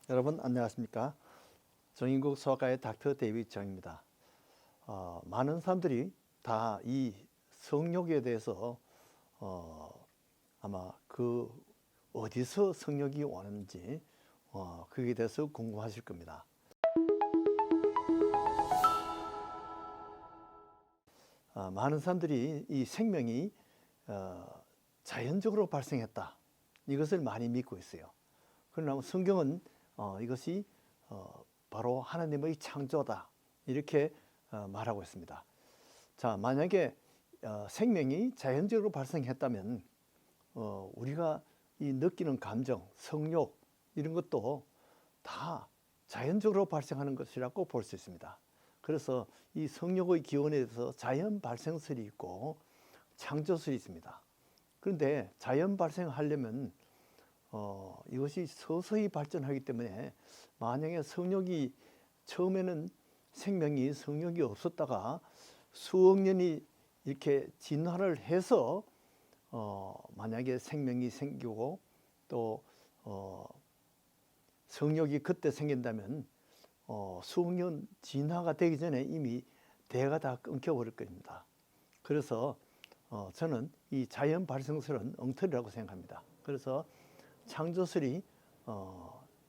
여러분 안녕하십니까? 정인국 소아과의 닥터 데이비드 정입니다. 많은 사람들이 다 이 성욕에 대해서 아마 어디서 성욕이 오는지 그에 대해서 궁금하실 겁니다. 많은 사람들이 이 생명이 자연적으로 발생했다, 이것을 많이 믿고 있어요. 그러나 성경은 이것이 바로 하나님의 창조다, 이렇게 말하고 있습니다. 자, 만약에 생명이 자연적으로 발생했다면 우리가 이 느끼는 감정, 성욕 이런 것도 다 자연적으로 발생하는 것이라고 볼 수 있습니다. 그래서 이 성욕의 기원에 대해서 자연 발생설이 있고 창조설이 있습니다. 그런데 자연 발생하려면 이것이 서서히 발전하기 때문에, 만약에 성욕이 처음에는 생명이 성욕이 없었다가 수억 년이 이렇게 진화를 해서 만약에 생명이 생기고 또 성욕이 그때 생긴다면 수억 년 진화가 되기 전에 이미 대가 다 끊겨버릴 겁니다. 그래서 저는 이 자연 발생설은 엉터리라고 생각합니다. 그래서 창조설이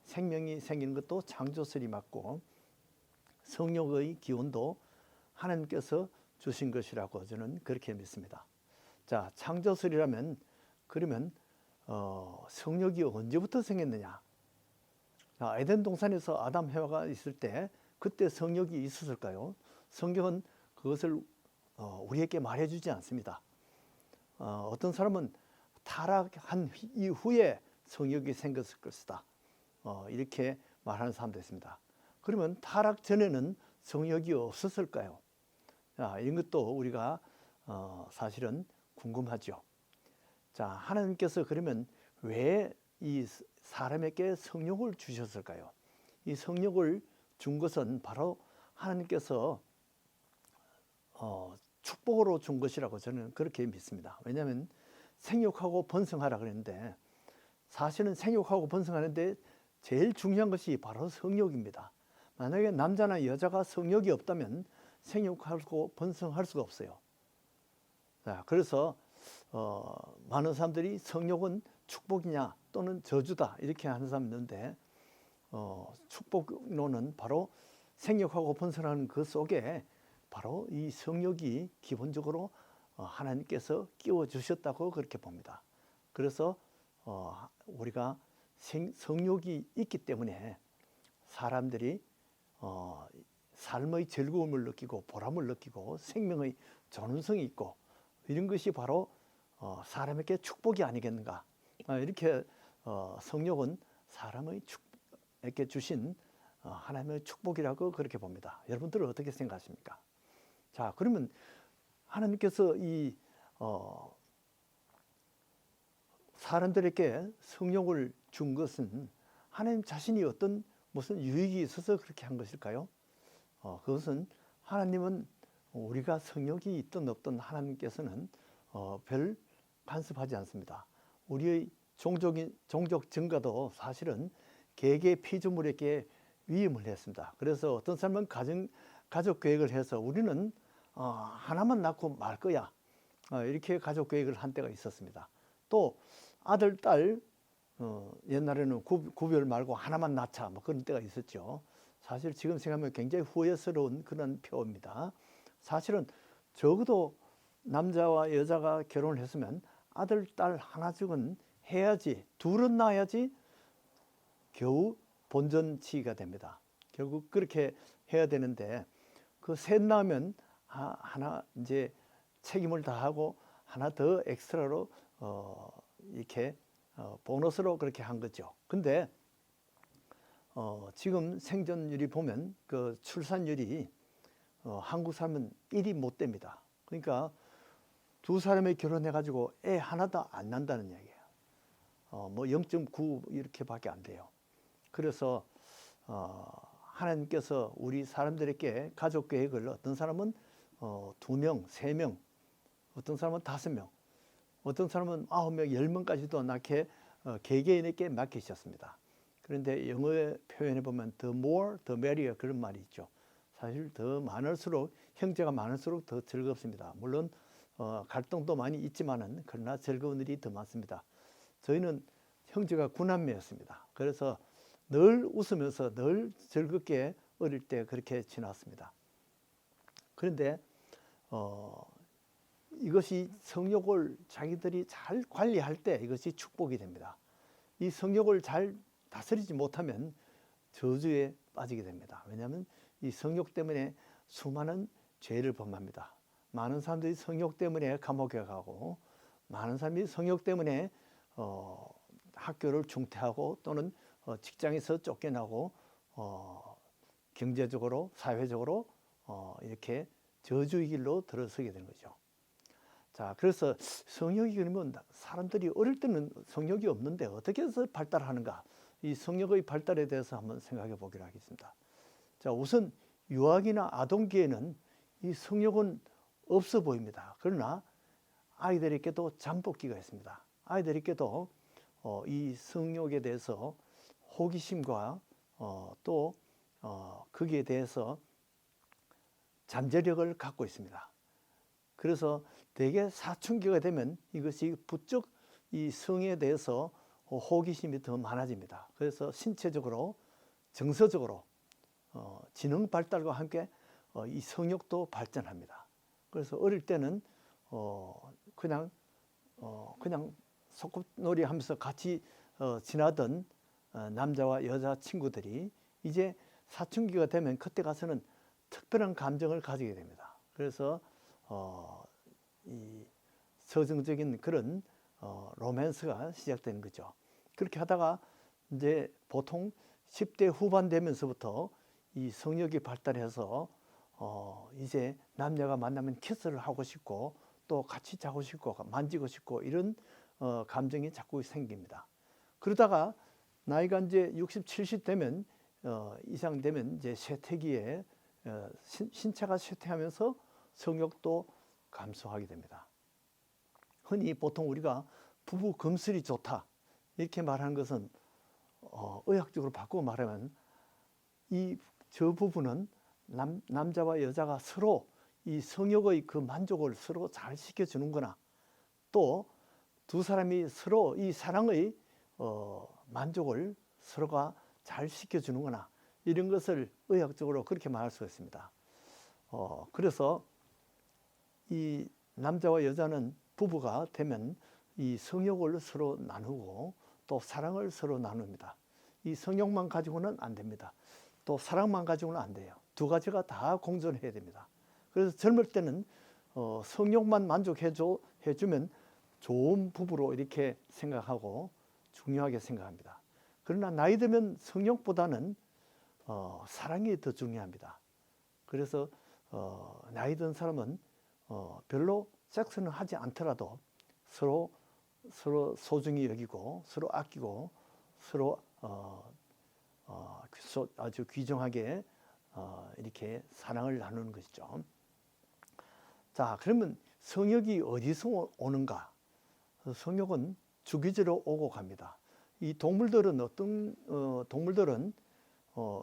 생명이 생기는 것도 창조설이 맞고, 성욕의 기원도 하나님께서 주신 것이라고 저는 그렇게 믿습니다. 자, 창조설이라면 그러면 성욕이 언제부터 생겼느냐? 자, 에덴 동산에서 아담 해와가 있을 때 그때 성욕이 있었을까요? 성경은 그것을 우리에게 말해주지 않습니다. 어떤 사람은 타락한 이후에 성욕이 생겼을 것이다, 이렇게 말하는 사람도 있습니다. 그러면 타락 전에는 성욕이 없었을까요? 이런 것도 우리가 사실은 궁금하죠. 자, 하나님께서 그러면 왜 이 사람에게 성욕을 주셨을까요? 이 성욕을 준 것은 바로 하나님께서 축복으로 준 것이라고 저는 그렇게 믿습니다. 왜냐하면 생육하고 번성하라 그랬는데, 사실은 생육하고 번성하는데 제일 중요한 것이 바로 성욕입니다. 만약에 남자나 여자가 성욕이 없다면 생육하고 번성할 수가 없어요. 자, 그래서 많은 사람들이 성욕은 축복이냐 또는 저주다 이렇게 하는 사람이 있는데, 축복론은 바로 생육하고 번성하는 그 속에 바로 이 성욕이 기본적으로 하나님께서 끼워 주셨다고 그렇게 봅니다. 그래서 우리가 성욕이 있기 때문에 사람들이 삶의 즐거움을 느끼고 보람을 느끼고 생명의 존엄성이 있고, 이런 것이 바로 사람에게 축복이 아니겠는가, 이렇게 성욕은 사람에게 주신 하나님의 축복이라고 그렇게 봅니다. 여러분들은 어떻게 생각하십니까? 자, 그러면 하나님께서 이 사람들에게 성욕을 준 것은 하나님 자신이 어떤 무슨 유익이 있어서 그렇게 한 것일까요? 그것은 하나님은 우리가 성욕이 있든 없든 하나님께서는 별 간섭하지 않습니다. 우리의 종족 증가도 사실은 개개 피조물에게 위임을 했습니다. 그래서 어떤 사람은 가족 계획을 해서 우리는 하나만 낳고 말 거야, 이렇게 가족 계획을 한 때가 있었습니다. 또 아들, 딸 옛날에는 구별 말고 하나만 낳자, 뭐 그런 때가 있었죠. 사실 지금 생각하면 굉장히 후회스러운 그런 표입니다. 사실은 적어도 남자와 여자가 결혼을 했으면 아들, 딸 하나씩은 해야지, 둘은 낳아야지 겨우 본전치기가 됩니다. 결국 그렇게 해야 되는데, 그 셋 낳으면 하나 이제 책임을 다하고 하나 더 엑스트라로 이렇게 보너스로 그렇게 한 거죠. 근데 지금 생존율이 보면 그 출산율이 한국 사람은 1이 못 됩니다. 그러니까 두 사람이 결혼해 가지고 애 하나도 안 난다는 얘기예요. 뭐 0.9 이렇게밖에 안 돼요. 그래서 하나님께서 우리 사람들에게 가족 계획을, 어떤 사람은 2명, 3명, 어떤 사람은 5명, 어떤 사람은 9명, 10명까지도 낳게 개개인에게 맡기셨습니다. 그런데 영어의 표현에 보면 the more, the merrier 그런 말이 있죠. 사실 더 많을수록 형제가 많을수록 더 즐겁습니다. 물론 갈등도 많이 있지만은 그러나 즐거운 일이 더 많습니다. 저희는 형제가 9남매였습니다. 그래서 늘 웃으면서 늘 즐겁게 어릴 때 그렇게 지났습니다. 그런데 이것이 성욕을 자기들이 잘 관리할 때 이것이 축복이 됩니다. 이 성욕을 잘 다스리지 못하면 저주에 빠지게 됩니다. 왜냐하면 이 성욕 때문에 수많은 죄를 범합니다. 많은 사람들이 성욕 때문에 감옥에 가고 많은 사람이 성욕 때문에 학교를 중퇴하고 또는 직장에서 쫓겨나고 경제적으로 사회적으로 이렇게 저주의 길로 들어서게 되는 거죠. 자, 그래서 성욕이 그러면 사람들이 어릴 때는 성욕이 없는데 어떻게 해서 발달하는가? 이 성욕의 발달에 대해서 한번 생각해 보기로 하겠습니다. 자, 우선 유아기나 아동기에는 이 성욕은 없어 보입니다. 그러나 아이들에게도 잠복기가 있습니다. 아이들에게도 이 성욕에 대해서 호기심과 또 거기에 대해서 잠재력을 갖고 있습니다. 그래서 대개 사춘기가 되면 이것이 부쩍 이 성에 대해서 호기심이 더 많아집니다. 그래서 신체적으로 정서적으로 지능 발달과 함께 이 성욕도 발전합니다. 그래서 어릴 때는 그냥 소꿉놀이 하면서 같이 지나던 남자와 여자 친구들이 이제 사춘기가 되면 그때 가서는 특별한 감정을 가지게 됩니다. 그래서 이 서정적인 그런 로맨스가 시작되는 거죠. 그렇게 하다가 이제 보통 10대 후반 되면서부터 이 성욕이 발달해서 이제 남녀가 만나면 키스를 하고 싶고 또 같이 자고 싶고 만지고 싶고 이런 감정이 자꾸 생깁니다. 그러다가 나이가 이제 60, 70 되면 이상 되면 이제 쇠퇴기에 신체가 쇠퇴하면서 성욕도 감소하게 됩니다. 흔히 보통 우리가 부부 금슬이 좋다 이렇게 말하는 것은 의학적으로 바꾸어 말하면 저 부부는 남자와 여자가 서로 이 성욕의 그 만족을 서로 잘 시켜주는구나. 또 두 사람이 서로 이 사랑의 만족을 서로가 잘 시켜주는구나. 이런 것을 의학적으로 그렇게 말할 수 있습니다. 그래서 이 남자와 여자는 부부가 되면 이 성욕을 서로 나누고 또 사랑을 서로 나눕니다. 이 성욕만 가지고는 안 됩니다. 또 사랑만 가지고는 안 돼요. 두 가지가 다 공존해야 됩니다. 그래서 젊을 때는 성욕만 만족해주면 좋은 부부로 이렇게 생각하고 중요하게 생각합니다. 그러나 나이 들면 성욕보다는 사랑이 더 중요합니다. 그래서 나이 든 사람은 별로 섹스는 하지 않더라도 서로 소중히 여기고 서로 아끼고 서로 아주 귀중하게 이렇게 사랑을 나누는 것이죠. 자, 그러면 성욕이 어디서 오는가? 성욕은 주기적으로 오고 갑니다. 이 동물들은 동물들은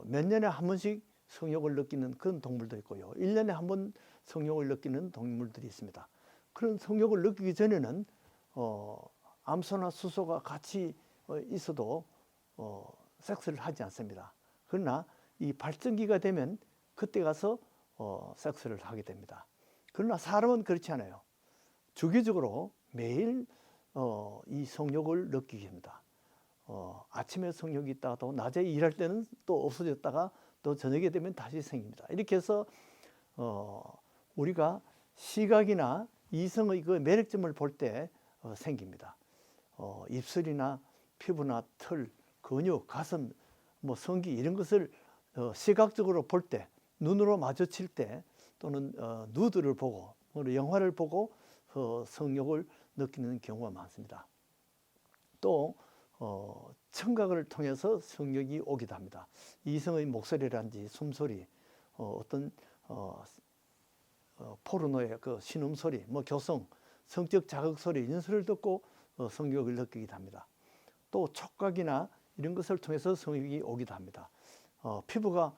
몇 년에 한 번씩 성욕을 느끼는 그런 동물도 있고요. 1년에 한 번 성욕을 느끼는 동물들이 있습니다. 그런 성욕을 느끼기 전에는 암소나 수소가 같이 있어도 섹스를 하지 않습니다. 그러나 이 발정기가 되면 그때 가서 섹스를 하게 됩니다. 그러나 사람은 그렇지 않아요. 주기적으로 매일 이 성욕을 느끼게 됩니다. 아침에 성욕이 있다가 또 낮에 일할 때는 또 없어졌다가 또 저녁에 되면 다시 생깁니다. 이렇게 해서 우리가 시각이나 이성의 그 매력점을 볼 때 생깁니다. 입술이나 피부나 털, 근육, 가슴, 뭐 성기 이런 것을 시각적으로 볼 때, 눈으로 마주칠 때 또는 누드를 보고 영화를 보고 성욕을 느끼는 경우가 많습니다. 또 청각을 통해서 성욕이 오기도 합니다. 이성의 목소리라든지 숨소리, 어떤 포르노의 그 신음소리, 뭐 교성, 성적 자극 소리 이런 소리를 듣고 성욕을 느끼기도 합니다. 또 촉각이나 이런 것을 통해서 성욕이 오기도 합니다. 피부가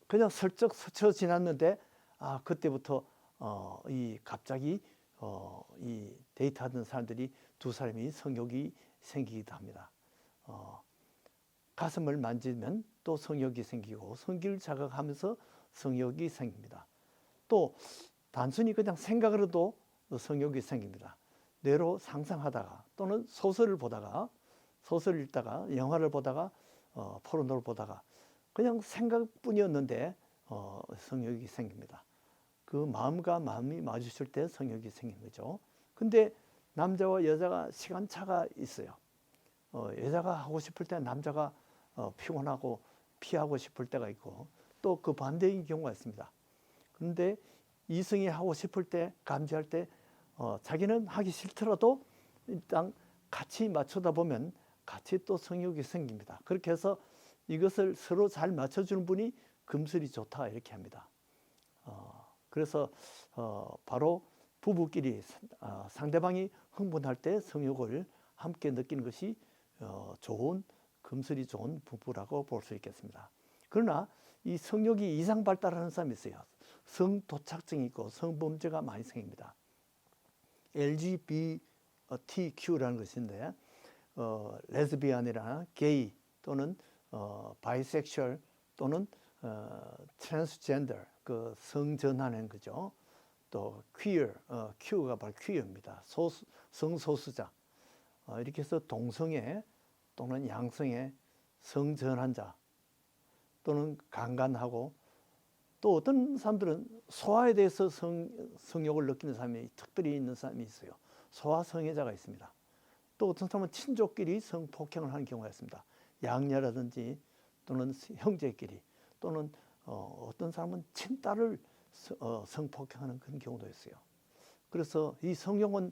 그냥 슬쩍 스쳐 지났는데 그때부터 이 갑자기 이 데이트하던 사람들이 두 사람이 성욕이 생기기도 합니다. 가슴을 만지면 또 성욕이 생기고 성기를 자극하면서 성욕이 생깁니다. 또 단순히 그냥 생각으로도 성욕이 생깁니다. 뇌로 상상하다가 또는 소설을 읽다가 영화를 보다가 포르노를 보다가 그냥 생각뿐이었는데 성욕이 생깁니다. 그 마음과 마음이 마주칠 때 성욕이 생긴 거죠. 근데 남자와 여자가 시간차가 있어요. 여자가 하고 싶을 때 남자가 피곤하고 피하고 싶을 때가 있고 또 그 반대인 경우가 있습니다. 그런데 이성이 하고 싶을 때 감지할 때 자기는 하기 싫더라도 일단 같이 맞추다 보면 같이 또 성욕이 생깁니다. 그렇게 해서 이것을 서로 잘 맞춰주는 분이 금슬이 좋다 이렇게 합니다. 그래서 바로 부부끼리 상대방이 흥분할 때 성욕을 함께 느끼는 것이 좋은 금슬이 좋은 부부라고 볼 수 있겠습니다. 그러나 이 성욕이 이상 발달하는 사람이 있어요. 성도착증이 있고 성범죄가 많이 생깁니다. LGBTQ라는 것인데 레즈비안이나 게이 또는 바이섹슈얼 또는 트랜스젠더 그 성전환한 거죠. 또 퀴어, Q가 바로 퀴어입니다. 성소수자. 이렇게 해서 동성애 또는 양성애, 성전환자 또는 강간하고 또 어떤 사람들은 소아에 대해서 성욕을 느끼는 사람이 특별히 있는 사람이 있어요. 소아 성애자가 있습니다. 또 어떤 사람은 친족끼리 성폭행을 하는 경우가 있습니다. 양녀라든지 또는 형제끼리 또는 어떤 사람은 친딸을 성폭행하는 그런 경우도 있어요. 그래서 이 성욕은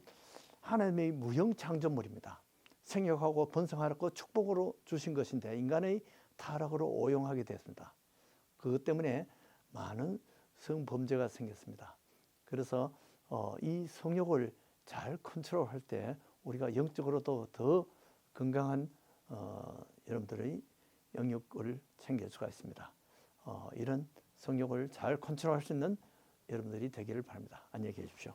하나님의 무형 창조물입니다. 생육하고 번성하라고 축복으로 주신 것인데 인간의 타락으로 오용하게 됐습니다. 그것 때문에 많은 성범죄가 생겼습니다. 그래서 이 성욕을 잘 컨트롤할 때 우리가 영적으로도 더 건강한 여러분들의 영역을 챙길 수가 있습니다. 이런 성욕을 잘 컨트롤할 수 있는 여러분들이 되기를 바랍니다. 안녕히 계십시오.